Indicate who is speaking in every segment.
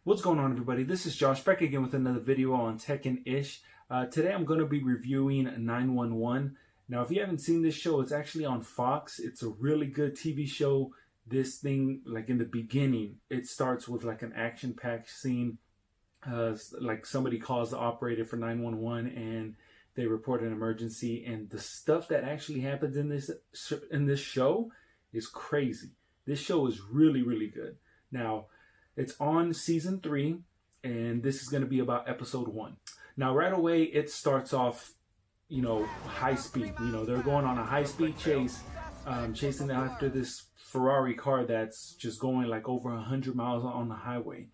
Speaker 1: What's going on, everybody? This is Josh back again with another video on Tech and Ish. Today I'm going to be reviewing 911. Now, if you haven't seen this show, it's actually on Fox. It's a really good TV show. This thing, like in the beginning, it starts with like an action-packed scene. Like somebody calls the operator for 911 and they report an emergency. And the stuff that actually happens in this show is crazy. This show is really, really good. Now, it's on season 3, and this is going to be about episode 1. Now, right away, it starts off, high speed. They're going on a high-speed chase, chasing after this Ferrari car that's just going like over 100 miles on the highway.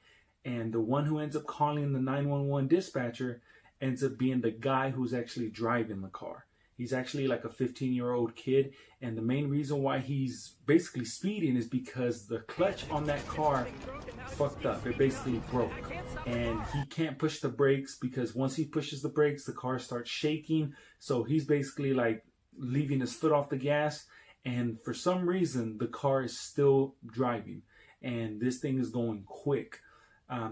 Speaker 1: And the one who ends up calling the 911 dispatcher ends up being the guy who's actually driving the car. He's actually like a 15-year-old kid, and the main reason why he's basically speeding is because the clutch on that car fucked up. It basically broke, and he can't push the brakes because once he pushes the brakes, the car starts shaking. So he's basically like leaving his foot off the gas, and for some reason, the car is still driving, and this thing is going quick.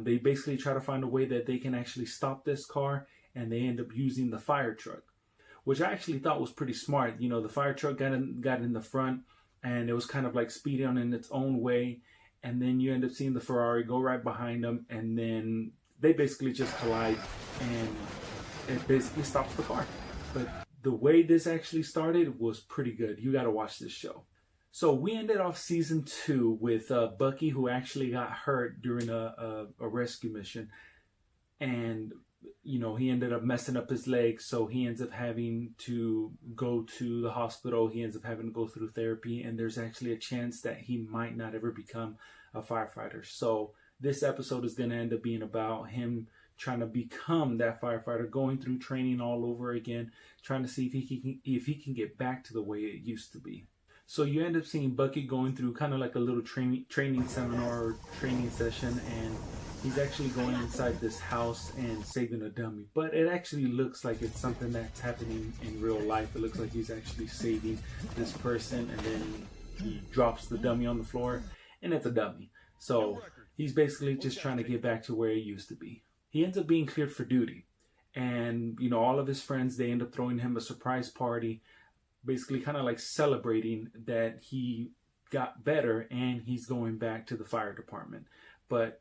Speaker 1: They basically try to find a way that they can actually stop this car, and they end up using the fire truck, which I actually thought was pretty smart. The fire truck got in the front, and it was kind of like speeding on in its own way. And then you end up seeing the Ferrari go right behind them, and then they basically just collide, and it basically stops the car. But the way this actually started was pretty good. You got to watch this show. So we ended off season 2 with Bucky, who actually got hurt during a rescue mission, and he ended up messing up his leg, so he ends up having to go to the hospital. He ends up having to go through therapy, and there's actually a chance that he might not ever become a firefighter. So this episode is going to end up being about him trying to become that firefighter, going through training all over again, trying to see if he can get back to the way it used to be. So you end up seeing Bucky going through kind of like a little training seminar or training session, and he's actually going inside this house and saving a dummy. But it actually looks like it's something that's happening in real life. It looks like he's actually saving this person, and then he drops the dummy on the floor, and it's a dummy. So he's basically just trying to get back to where he used to be. He ends up being cleared for duty. And, all of his friends, they end up throwing him a surprise party, basically kind of like celebrating that he got better and he's going back to the fire department. But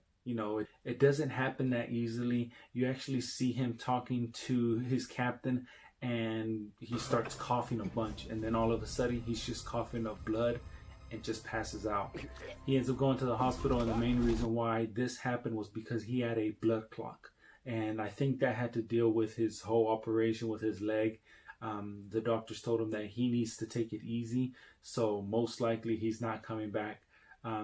Speaker 1: it doesn't happen that easily. You actually see him talking to his captain, and he starts coughing a bunch, and then all of a sudden he's just coughing up blood and just passes out. He ends up going to the hospital, and the main reason why this happened was because he had a blood clot, and I think that had to deal with his whole operation with his leg. The doctors told him that he needs to take it easy, so most likely he's not coming back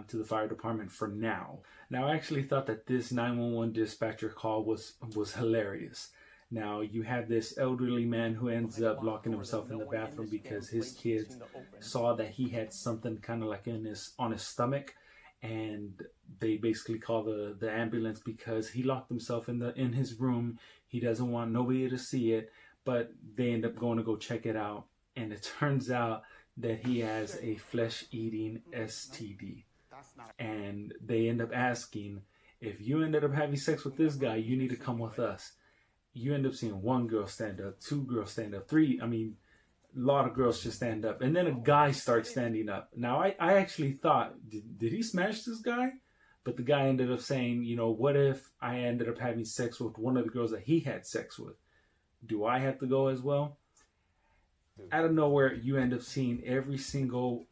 Speaker 1: to the fire department for now. Now, I actually thought that this 911 dispatcher call was hilarious. Now, you have this elderly man who ends up locking himself in the bathroom because his kids saw that he had something kind of like on his stomach, and they basically call the ambulance because he locked himself in his room. He doesn't want nobody to see it, but they end up going to go check it out, and it turns out that he has a flesh-eating STD. And they end up asking, if you ended up having sex with this guy, you need to come with us. You end up seeing one girl stand up, 2 girls stand up, 3, a lot of girls just stand up. And then a guy starts standing up. Now, I actually thought, did he smash this guy? But the guy ended up saying, what if I ended up having sex with one of the girls that he had sex with? Do I have to go as well? Out of nowhere, you end up seeing every single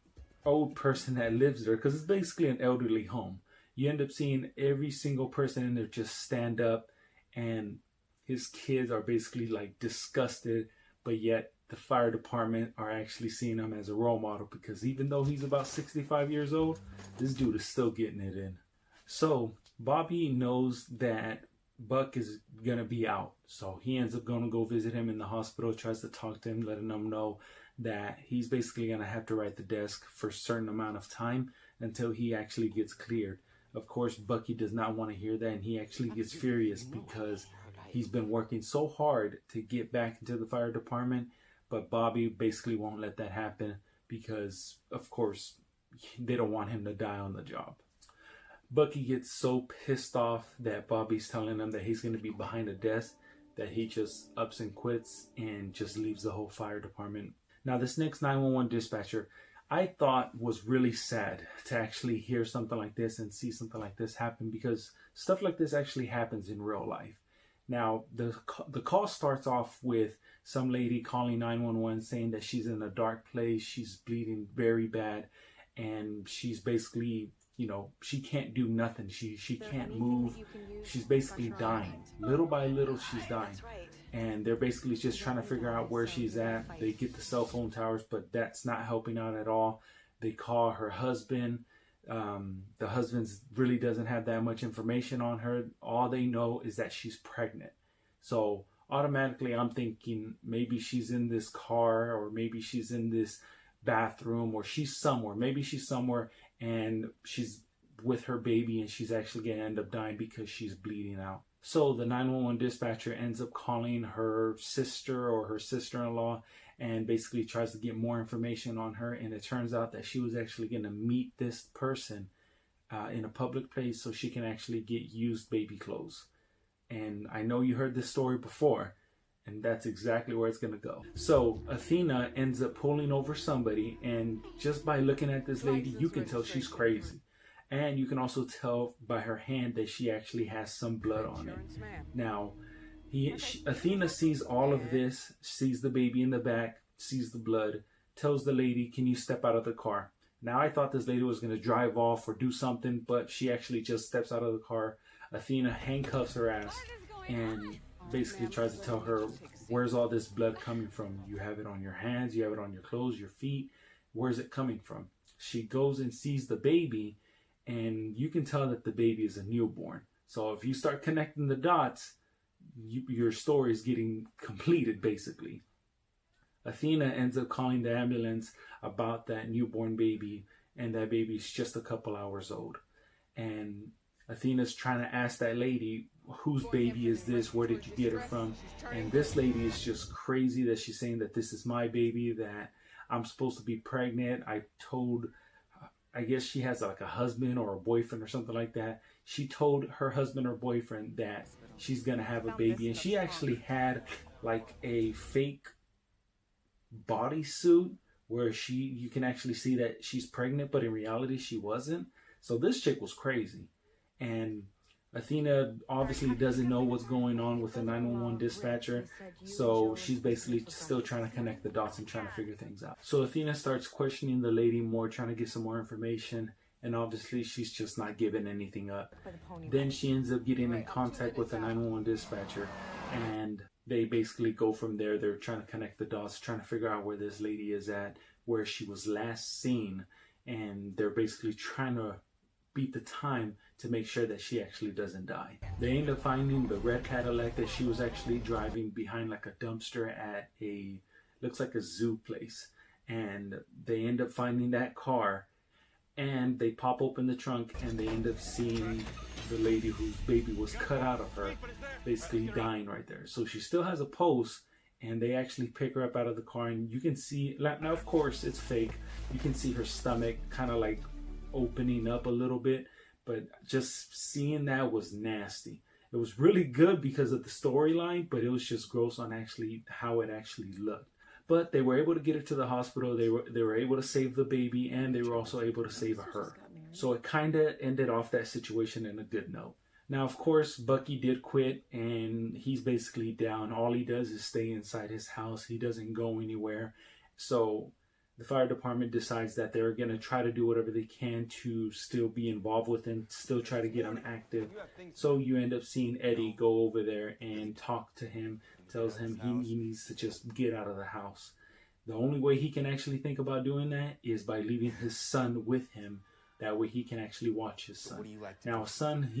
Speaker 1: old person that lives there, because it's basically an elderly home. You end up seeing every single person in there just stand up, and his kids are basically like disgusted, but yet the fire department are actually seeing him as a role model, because even though he's about 65 years old, this dude is still getting it in. So Bobby knows that Buck is gonna be out, so he ends up going to go visit him in the hospital, tries to talk to him, letting him know that he's basically gonna have to ride the desk for a certain amount of time until he actually gets cleared. Of course, Bucky does not want to hear that, and he actually gets furious because he's been working so hard to get back into the fire department, but Bobby basically won't let that happen because, of course, they don't want him to die on the job. Bucky gets so pissed off that Bobby's telling him that he's going to be behind a desk that he just ups and quits and just leaves the whole fire department. Now, this next 911 dispatcher, I thought was really sad to actually hear something like this and see something like this happen, because stuff like this actually happens in real life. Now, the call starts off with some lady calling 911 saying that she's in a dark place, she's bleeding very bad, and she's basically, you know, she can't do nothing. She can't move. She's basically dying. Little by little, she's dying. And they're basically just trying to figure out where she's at. They get the cell phone towers, but that's not helping out at all. They call her husband. The husband really doesn't have that much information on her. All they know is that she's pregnant. So automatically I'm thinking maybe she's in this car, or maybe she's in this bathroom, or she's somewhere. Maybe she's somewhere and she's with her baby and she's actually going to end up dying because she's bleeding out. So the 911 dispatcher ends up calling her sister or her sister-in-law and basically tries to get more information on her. And it turns out that she was actually going to meet this person in a public place so she can actually get used baby clothes. And I know you heard this story before, and that's exactly where it's going to go. So Athena ends up pulling over somebody, and just by looking at this lady, you can tell she's crazy. And you can also tell by her hand that she actually has some blood on it. Now, Athena sees all of this, sees the baby in the back, sees the blood, tells the lady, can you step out of the car? Now, I thought this lady was going to drive off or do something, but she actually just steps out of the car. Athena handcuffs her ass and basically tries to tell her, where's all this blood coming from? You have it on your hands, you have it on your clothes, your feet. Where's it coming from? She goes and sees the baby, and you can tell that the baby is a newborn. So if you start connecting the dots, your story is getting completed, basically. Athena ends up calling the ambulance about that newborn baby, and that baby's just a couple hours old. And Athena's trying to ask that lady, whose baby is this? Where did you get her from? And this lady is just crazy that she's saying that this is my baby, that I'm supposed to be pregnant. I guess she has like a husband or a boyfriend or something like that. She told her husband or boyfriend that she's going to have a baby. And she actually had like a fake bodysuit where you can actually see that she's pregnant, but in reality she wasn't. So this chick was crazy. And Athena obviously doesn't know what's going on with the 911 dispatcher, so she's basically still trying to connect the dots and trying to figure things out. So Athena starts questioning the lady more, trying to get some more information, and obviously she's just not giving anything up. Then she ends up getting in contact with the 911 dispatcher, and they basically go from there. They're trying to connect the dots, trying to figure out where this lady is at, where she was last seen, and they're basically trying to beat the time to make sure that she actually doesn't die. They end up finding the red Cadillac that she was actually driving behind like a dumpster at looks like a zoo place. And they end up finding that car, and they pop open the trunk and they end up seeing the lady whose baby was cut out of her basically dying right there. So she still has a pulse, and they actually pick her up out of the car, and you can see, now of course it's fake, you can see her stomach kind of like opening up a little bit, but just seeing that was nasty. It was really good because of the storyline, but it was just gross on actually how it actually looked. But they were able to get her to the hospital. They were able to save the baby, and they were also able to save her. So it kind of ended off that situation in a good note. Now, of course, Bucky did quit, and he's basically down. All he does is stay inside his house. He doesn't go anywhere. So the fire department decides that they're going to try to do whatever they can to still be involved with him, still try to get him active. So you end up seeing Eddie go over there and talk to him, tells him he needs to just get out of the house. The only way he can actually think about doing that is by leaving his son with him. That way he can actually watch his son. Now, son,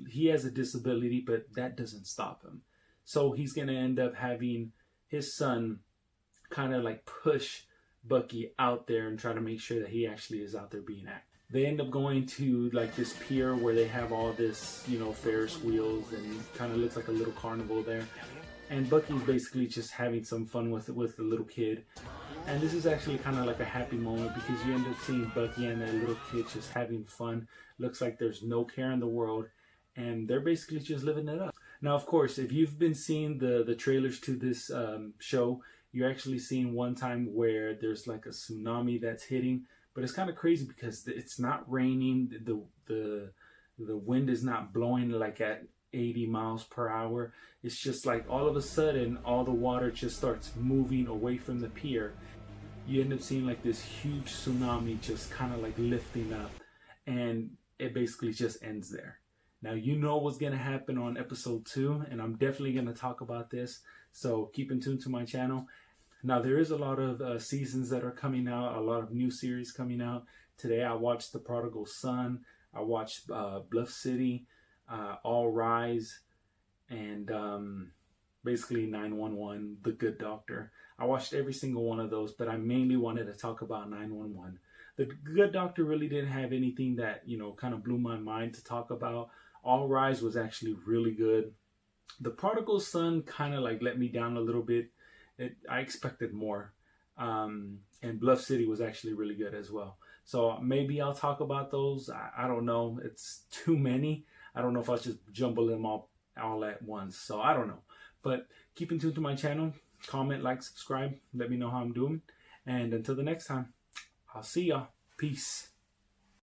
Speaker 1: he has a disability, but that doesn't stop him. So he's going to end up having his son kind of like push Bucky out there and try to make sure that he actually is out there being active. They end up going to like this pier where they have all this, Ferris wheels, and kind of looks like a little carnival there. And Bucky's basically just having some fun with the little kid. And this is actually kind of like a happy moment because you end up seeing Bucky and that little kid just having fun. Looks like there's no care in the world, and they're basically just living it up. Now, of course, if you've been seeing the trailers to this show, you're actually seeing one time where there's like a tsunami that's hitting, but it's kind of crazy because it's not raining. The wind is not blowing like at 80 miles per hour. It's just like all of a sudden all the water just starts moving away from the pier. You end up seeing like this huge tsunami just kind of like lifting up, and it basically just ends there. Now you know what's going to happen on episode 2, and I'm definitely going to talk about this, so keep in tune to my channel. Now there is a lot of seasons that are coming out, a lot of new series coming out. Today I watched The Prodigal Son, I watched Bluff City, All Rise, and basically 911, The Good Doctor. I watched every single one of those, but I mainly wanted to talk about 911. The Good Doctor really didn't have anything that, you know, kind of blew my mind to talk about. All Rise was actually really good. The Prodigal Son kind of like let me down a little bit. I expected more. And Bluff City was actually really good as well. So maybe I'll talk about those. I don't know. It's too many. I don't know if I'll just jumble them all at once. So I don't know. But keep in tune to my channel. Comment, like, subscribe. Let me know how I'm doing. And until the next time, I'll see y'all. Peace.